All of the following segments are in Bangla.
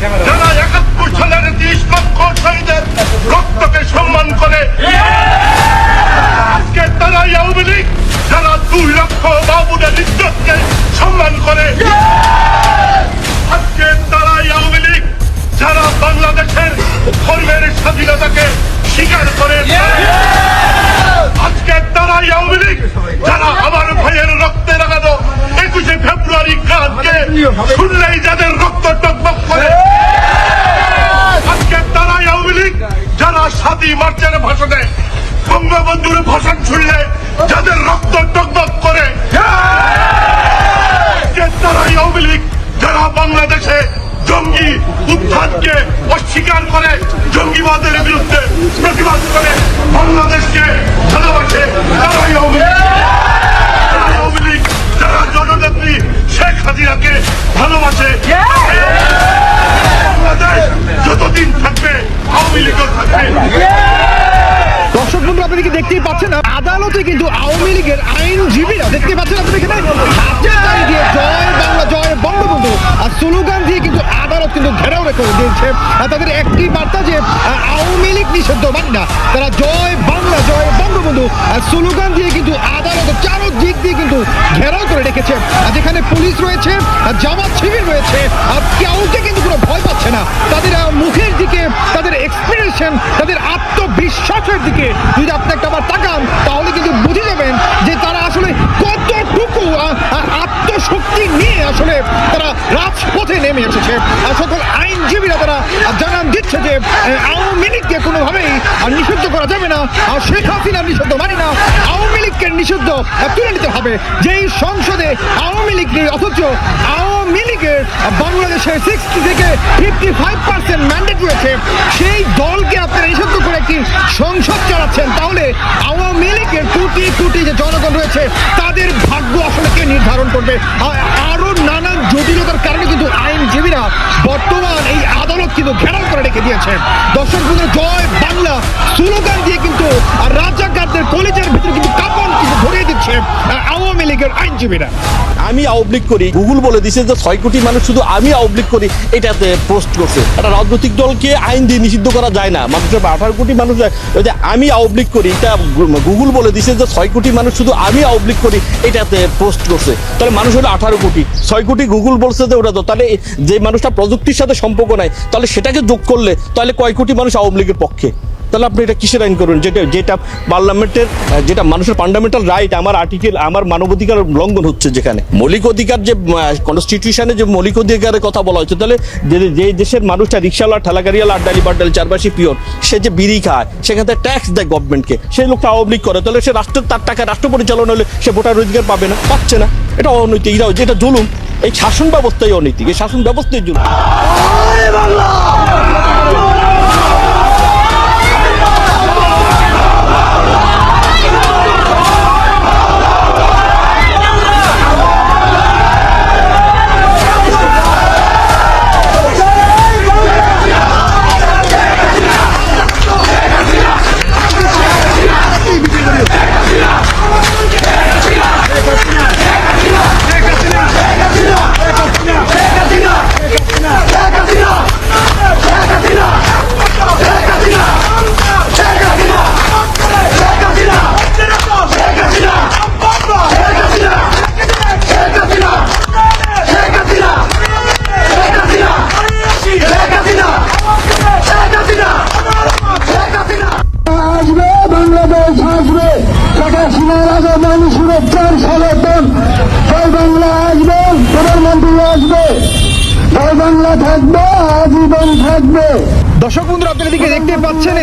যারা ৭১ সালের ৩০ লক্ষ শহীদের রক্তকে সম্মান করে, আজকে তারাই আওয়ামী লীগ যারা ২ লক্ষ বাবুদের ইজ্জতকে সম্মান করে, আজকে তারাই আওয়ামী লীগ যারা বাংলাদেশের ধর্মের স্বাধীনতাকে স্বীকার করে, আজকে তারাই আওয়ামী লীগ যারা আমার ভাইয়ের রক্তে লাগানো ২১শে ফেব্রুয়ারি গানকে শুনলেই যাদের রক্ত টকবক করে, আজকে তারাই আওয়ামী লীগ যারা ৭ই মার্চের ভাষণে বঙ্গবন্ধুর ভাষণ শুনলে যাদের রক্ত টকবক করে, আজকে তারাই আওয়ামী লীগ যারা বাংলাদেশে জঙ্গি উত্থানকে অস্বীকার করে, জঙ্গিবাদের বিরুদ্ধে প্রতিবাদ করে, বাংলাদেশকে ভালোবাসে, তারাই আওয়ামী লীগ যারা জননেত্রী শেখ হাসিনাকে ভালোবাসে। বাংলাদেশ যতদিন থাকবে আওয়ামী লীগও থাকবে। দর্শক বন্ধু, আপনাদেরকে দেখতেই পাচ্ছেন আদালতে কিন্তু আওয়ামী লীগের আইনজীবীরা দেখতে পাচ্ছেন আপনি এখানে হাতের তালি দিয়ে জয় বাংলা জয় বঙ্গবন্ধু আর স্লোগান দিয়ে কিন্তু আদালত কিন্তু ঘেরাও করে দিয়েছে। তাদের একটি বার্তা যে আওয়ামী লীগ নিষিদ্ধ মানে না, তারা জয় বাংলা জয় বঙ্গবন্ধু আর স্লোগান দিয়ে কিন্তু আদালত চারদিক দিয়ে কিন্তু ঘেরাও করে রেখেছে। যেখানে পুলিশ রয়েছে, জামাত শিবির রয়েছে, আর কাউকে কিন্তু কোনো ভয় পাচ্ছে না। তাদের মুখের দিকে, তাদের এক্সপ্রেশন, তাদের আত্মবিশ্বাসের দিকে যদি আপনি একটা আবার তাকান তাহলে কিন্তু বুঝে যাবেন যে তারা আসলে কতটুকু আত্মশক্তি নিয়ে আসলে তারা রাজপথে নেমে এসেছে। আর সকল আইনজীবীরা তারা জানান দিচ্ছে যে আওয়ামী লীগকে কোনোভাবেই নিষিদ্ধ করা যাবে না, আর শেখ হাসিনা নিষিদ্ধ মানে না, আওয়ামী লীগকে নিষিদ্ধ তুলে নিতে হবে। যেই সংসদে আওয়ামী লীগ নেই, অথচ আওয়ামী লীগের বাংলাদেশের 60 থেকে 55% ম্যান্ডেট রয়েছে, সেই দলকে আপনারা নিষিদ্ধ করে একটি সংসদ চালাচ্ছেন, তাহলে আওয়ামী লীগের কোটি কোটি যে জনগণ রয়েছে তাদের ভাগ্য আসলে কে নির্ধারণ করবে? আরো নানান জটিলতার কারণে কিন্তু আইনজীবীরা বর্তমান এই আদালত কিন্তু ঘেরাও করে রেখে দিয়েছে। দর্শক বন্ধুরা, জয় বাংলা স্লোগান দিয়ে কিন্তু রাজাকারদের কলেজের ভিতরে কিন্তু কাপড় কিন্তু ধরিয়ে দিচ্ছে আওয়ামী লীগের আইনজীবীরা। আমি আওয়ামী লীগ করি, গুগল বলে দিছে যে ৬ কোটি মানুষ শুধু আমি আওয়ামী লীগ করি এটাতে পোস্ট করছে। একটা রাজনৈতিক দলকে আইন দিয়ে নিষিদ্ধ করা যায় না, মানুষের ১৮ কোটি মানুষ ওই যে আমি আওয়ামী লীগ করি এটা গুগল বলে দিছে যে ৬ কোটি মানুষ শুধু আমি আওয়ামী লীগ করি এটাতে পোস্ট করছে। তাহলে মানুষ হলো ১৮ কোটি, ৬ কোটি গুগল বলছে যে ওটা তো, তাহলে যে মানুষটা প্রযুক্তির সাথে সম্পর্ক নাই তাহলে সেটাকে যোগ করলে তাহলে কয় কোটি মানুষ আওয়ামী লীগের পক্ষে? তাহলে আপনি এটা কিসের আইন করবেন? যেটা পার্লামেন্টের, যেটা মানুষের ফান্ডামেন্টাল রাইট, আমার আর্টিকেল, আমার মানবাধিকার লঙ্ঘন হচ্ছে। যেখানে মৌলিক অধিকার, যে কনস্টিটিউশনে যে মৌলিক অধিকারের কথা বলা হয়েছে, তাহলে যে দেশের মানুষটা রিক্সাওয়ালা, ঠেলাগাড়িওয়ালা, আড্ডালি বাড্ডালি, চারপাশে পিওর, সে যে বিড়ি খায় সেখান থেকে ট্যাক্স দেয় গভর্নমেন্টকে, সেই লোকটা আওয়ামী লীগ করে, তাহলে সে রাষ্ট্রের তার টাকা রাষ্ট্র পরিচালনা হলে সে ভোটার অধিকার পাবে না, পাচ্ছে না। এটা অনৈতিক, যেটা জুলুম। এই শাসন ব্যবস্থাই অনৈতিক, এই শাসন ব্যবস্থাই জুলুম। দর্শক বন্ধুরা, আপনারা দিকে দেখতে পাচ্ছেন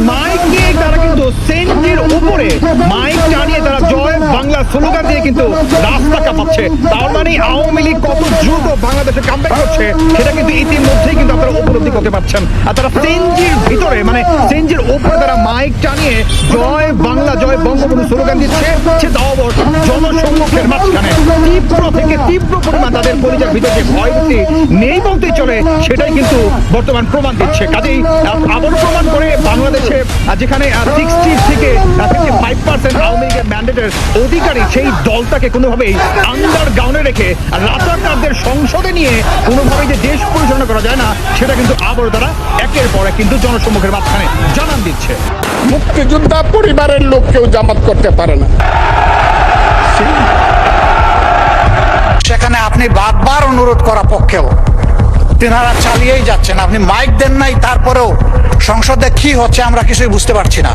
মাইক নিয়ে তারা কিন্তু সেন্টের উপরে মাইক টানিয়ে তারা জয় বাংলা স্লোগান দিয়ে কিন্তু রাস্তা কাঁপাচ্ছে। তার মানে আওয়ামী লীগ কত দ্রুত বাংলাদেশে কামব্যাক করছে সেটা কিন্তু ইতিমধ্যেই কিন্তু আপনারা উপলব্ধি করতে পারছেন। আর তারা সেঞ্জির ভিতরে, মানে সেঞ্জির উপরে তারা মাইক টানিয়ে জয় বাংলা জয় বঙ্গবন্ধু স্লোগান দিচ্ছে। সে দাওয়ার জনসম্মুখের মাঝখানে তীব্র থেকে তীব্র পরিমাণ তাদের পরিচয়ের ভিতরে যে ভয়ভীতি নেই বলতেই চলে, সেটাই কিন্তু বর্তমান প্রমাণ দিচ্ছে। কাজেই আবার প্রমাণ করে বাংলাদেশে যেখানে 60 থেকে 55% আওয়ামী লীগের ম্যান্ডেটের অধিকারী সেই দলটাকে কোনোভাবেই আন্ডারগ্রাউন্ডে রেখে রাজাকারদের সংসদে নিয়ে কোনোভাবেই যে দেশ পরিচালনা করা যায় না, সেটা কিন্তু আবার তারা একের পর এক কিন্তু জনসম্মুখের মাঝখানে জানান দিচ্ছে। মুক্তিযোদ্ধা পরিবারের লোক কেউ জামাত করতে পারে না। সেখানে আপনি বারবার অনুরোধ করা পক্ষেও তেনারা চালিয়েই যাচ্ছেন। আপনি মাইক দেন নাই, তারপরেও সংসদে কি হচ্ছে আমরা কিছুই বুঝতে পারছি না,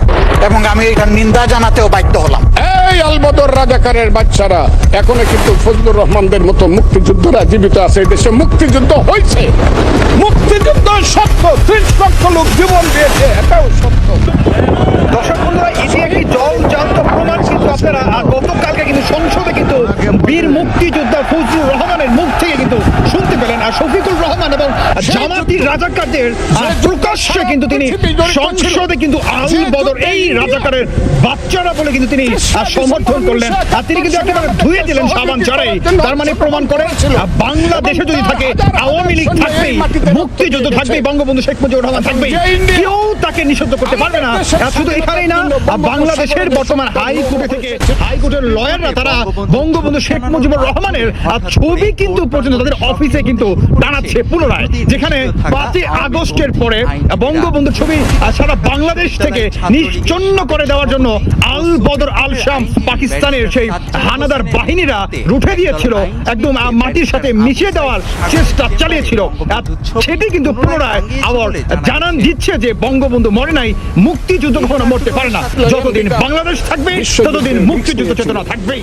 এবং আমি এটার নিন্দা জানাতেও বাধ্য হলাম। এই আলবদর রাজাকারের বাচ্চারা এখনো কিন্তু ফজলুর রহমানদের মতো মুক্তিযোদ্ধারা জীবিত আছে। এই দেশে মুক্তিযুদ্ধ হয়েছে, মুক্তিযুদ্ধ সত্য, 30 লক্ষ লোক জীবন দিয়েছে, এটাও সত্য। দর্শক বন্ধুরা, এটি একটি জলজান্ত প্রমাণ কিন্তু আপনারা গতকালকে কিন্তু সংসদে কিন্তু বীর মুক্তিযোদ্ধা ফজলুর রহমানের মুখ থেকে কিন্তু শুনতে পেলেন। আর শফিকুর রহমান এবং জামাতি রাজাকারদের প্রকাশ্যে কিন্তু তিনি সংসদে কিন্তু আল বদর এই রাজাকারের বাচ্চারা বলে কিন্তু তিনি সমর্থন করলেন। আর তিনি কিন্তু একেবারে ধুয়ে দিলেন সাবান ছাড়াই। তার মানে প্রমাণ করে বাংলাদেশে যদি থাকে আওয়ামী লীগ থাকবেই, মুক্তিযুদ্ধ থাকবেই, বঙ্গবন্ধু শেখ মুজিবুর রহমান থাকবেই, কেউ তাকে নিষিদ্ধ করতে পারবে না। শুধু এখানেই না, বাংলাদেশের বর্তমান হাইকোর্টের লয়াররা তারা বঙ্গবন্ধু শেখ মুজিবুর রহমানের ছবি কিন্তু পর্যন্ত তাদের অফিসে কিন্তু টানাচ্ছে পুনরায়, যেখানে 5 আগস্টের পরে বঙ্গবন্ধুর ছবি সারা বাংলাদেশ থেকে নিশ্চন্ন করে দেওয়ার জন্য আল বদর আল শাম পাকিস্তানের সেই হানাদার বাহিনীরা রুখে দিয়েছিল, একদম মাটির সাথে মিশিয়ে দেওয়ার চেষ্টা চালিয়েছিল। সেটি কিন্তু পুনরায় আবার জানান দিচ্ছে যে বঙ্গবন্ধু মরে নাই, মুক্তিযুদ্ধ কখনো মরতে পারে না। যতদিন বাংলাদেশ থাকবে ততদিন মুক্তিযুদ্ধ চেতনা থাকবেই।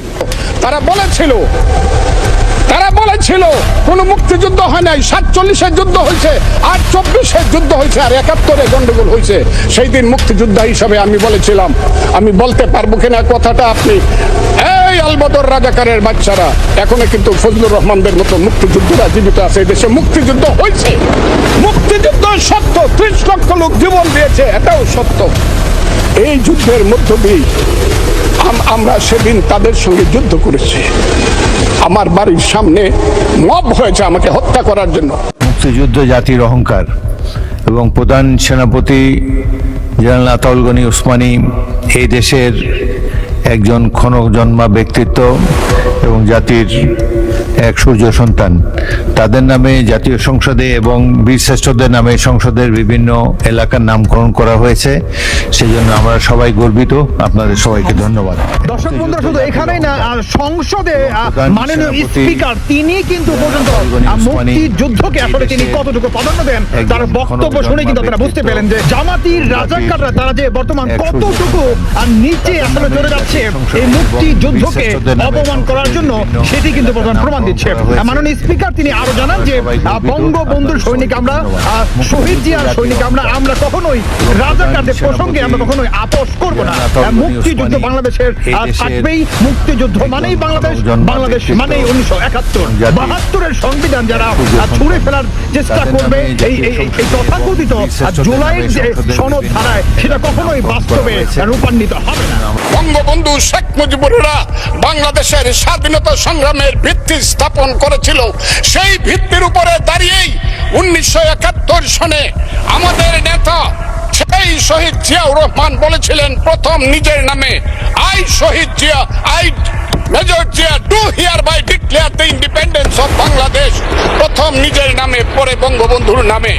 তারা বলেছিল কোন মুক্তিযুদ্ধ হয় নাই, 47-এর যুদ্ধ হয়েছে, আর 24-এর যুদ্ধ হয়েছে, আর 71-এ গন্ডগোল হয়েছে। সেই দিন মুক্তিযোদ্ধা হিসাবে আমি বলেছিলাম, আমি বলতে পারবো কিনা কথাটা আপনি, এই আলবদর রাজাকারের বাচ্চারা এখনো কিন্তু ফজলুর রহমানদের মতো মুক্তিযোদ্ধারা জীবিত আছে। এই দেশে মুক্তিযুদ্ধ হয়েছে, মুক্তিযুদ্ধ সত্য, 30 লক্ষ লোক জীবন দিয়েছে, এটাও সত্য। এই যুদ্ধের মধ্য দিয়ে আমরা সেদিন তাদের সঙ্গে যুদ্ধ করেছি। আমার বাড়ির সামনে মব হয়েছে আমাকে হত্যা করার জন্য। মুক্তিযুদ্ধ জাতির অহংকার এবং প্রধান সেনাপতি জেনারেল আতাউল গনি ওসমানী এই দেশের একজন ক্ষণজন্মা ব্যক্তিত্ব এবং জাতির এক সূর্য সন্তান। তাদের নামে জাতীয় সংসদে এবং বীরশ্রেষ্ঠদের নামে সংসদের বিভিন্ন এলাকার নামকরণ করা হয়েছে, সেজন্য আমরা সবাই গর্বিত। আপনাদের সবাইকে ধন্যবাদ। দর্শক বন্ধুরা, শুধু এখানেই না, সংসদে মাননীয় স্পিকার তিনি কিন্তু পর্যন্ত মুক্তিযুদ্ধকে আসলে তিনি কতটুকু প্রাধান্য দেন তার বক্তব্য শুনে কিন্তু আপনারা বুঝতে পেলেন যে জামাতির রাজাকাররা তারা যে বর্তমান কতটুকু নিচে আসলে চলে যাচ্ছে এই মুক্তিযুদ্ধকে অপমান করার জন্য, সেটি কিন্তু প্রমাণ দিচ্ছে। মাননীয় স্পিকার তিনি আরো জানান যে বঙ্গবন্ধুর সৈনিক আমরা, শহীদ জিয়ার সৈনিক আমরা কখনোই রাজাকারদের প্রসঙ্গে আমরা কখনোই আপোষ করব না। মুক্তিযুদ্ধ বাংলাদেশের থাকবেই, মুক্তিযুদ্ধ মানেই বাংলাদেশ, বাংলাদেশ মানেই 1971। 72-এর সংবিধান যারা ছুঁড়ে ফেলার চেষ্টা করবে এই তথাকথিত জুলাইয়ের যে সনদ ধারায়, সেটা কখনোই বাস্তবে রূপান্বিত হবে না। বঙ্গবন্ধু শেখ মুজিবুররা বাংলাদেশের স্বাধীনতা সংগ্রামের ভিত্তি স্থাপন করেছিল। সেই ভিত্তির উপরে দাঁড়িয়েই 1971 সনে আমাদের নেতা সেই শহীদ জিয়াউর রহমান বলেছিলেন প্রথম নিজের নামে, I Shaheed Zia, I major Zia do hereby declare the independence of Bangladesh. প্রথম নিজের নামে, পরে বঙ্গবন্ধুর নামে।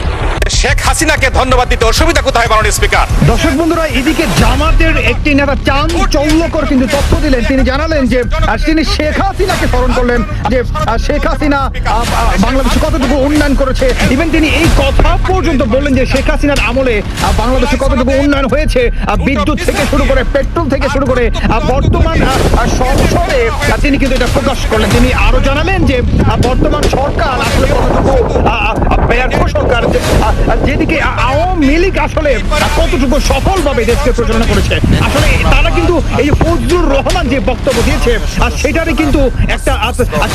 শেখ হাসিনাকে ধন্যবাদ দিতে অসুবিধা কোথায় মাননীয় স্পিকার? দর্শক বন্ধুরা, এদিকে জামাতের একটি নেতা চাঞ্চল্যকর কিন্তু তথ্য দিলেন। তিনি জানালেন যে তিনি শেখ হাসিনাকে স্মরণ করলেন যে শেখ হাসিনা বাংলাদেশে কতটুকু উন্নয়ন করেছে। ইভেন তিনি এই কথা পর্যন্ত বললেন যে শেখ হাসিনার আমলে বাংলাদেশে কতটুকু উন্নয়ন হয়েছে, বিদ্যুৎ থেকে শুরু করে, পেট্রোল থেকে শুরু করে বর্তমান সংসদে তিনি কিন্তু এটা প্রকাশ করলেন। তিনি আরো জানালেন যে বর্তমান সরকার আসলে কতটুকু ব্যর্থ সরকার, যেদিকে আওয়ামী লীগ আসলে কতটুকু সফলভাবে দেশকে পরিচালনা করেছে। আসলে তারা কিন্তু এই ফজলুর রহমান যে বক্তব্য দিয়েছে, সেটারই কিন্তু একটা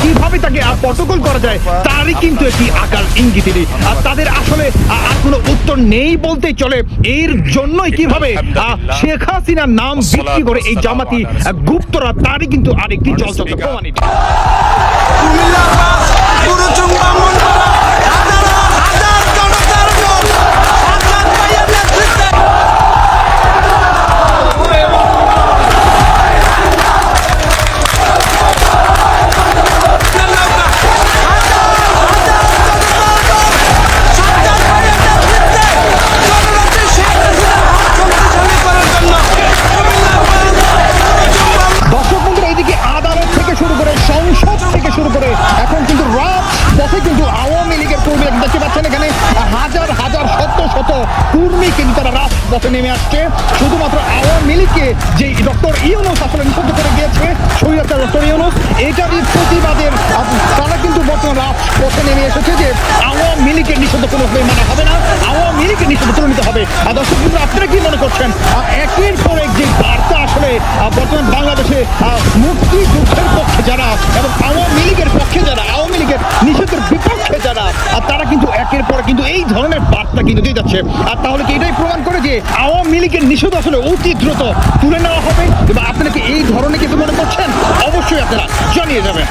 কিভাবে তাকে প্রটোকল করা যায় তারই কিন্তু একটি আকার ইঙ্গিত। তাদের আসলে আর কোনো উত্তর নেই বলতেই চলে। এর জন্যই কিভাবে শেখ হাসিনার নাম বিক্রি করে এই জামাতি গুপ্তরা, তারই কিন্তু আরেকটি জলচক্র প্রমাণিত। হাজার জনতার সাথে কিন্তু আওয়ামী লীগের কর্মীরা দেখতে পাচ্ছেন এখানে হাজার হাজার শত শত কর্মী কিন্তু তারা রাজপথে নেমে আসছে শুধুমাত্র আওয়ামী লীগকে যে ডক্টর ইউনূস আসলে নিষিদ্ধ করে গিয়েছে স্বৈরাচার ডক্টর ইউনূস এটারই প্রতিবাদের তারা কিন্তু বর্তমান রাজপথে নেমে এসেছে যে আওয়ামী লীগের নিষিদ্ধ কোনোভাবে মানা হবে না, আওয়ামী লীগের নিষিদ্ধ তুলে নিতে হবে। আর দর্শক বন্ধু আপনারা কি মনে করছেন একের পর এক যে বার্তা আসলে বর্তমান বাংলাদেশে মুক্তিযুদ্ধের পক্ষে যারা এবং আওয়ামী লীগের পক্ষে যারা আওয়ামী লীগের নিষেধের বিপক্ষে যারা তারা কিন্তু একের পর কিন্তু এই ধরনের বার্তা কিন্তু দিয়ে যাচ্ছে। আর তাহলে কি এটাই প্রমাণ করে যে আওয়ামী লীগের নিষেধ আসলে অতি দ্রুত তুলে নেওয়া হবে? এবং আপনারা কি এই ধরনের কিছু মনে করছেন? অবশ্যই আপনারা জানিয়ে যাবেন।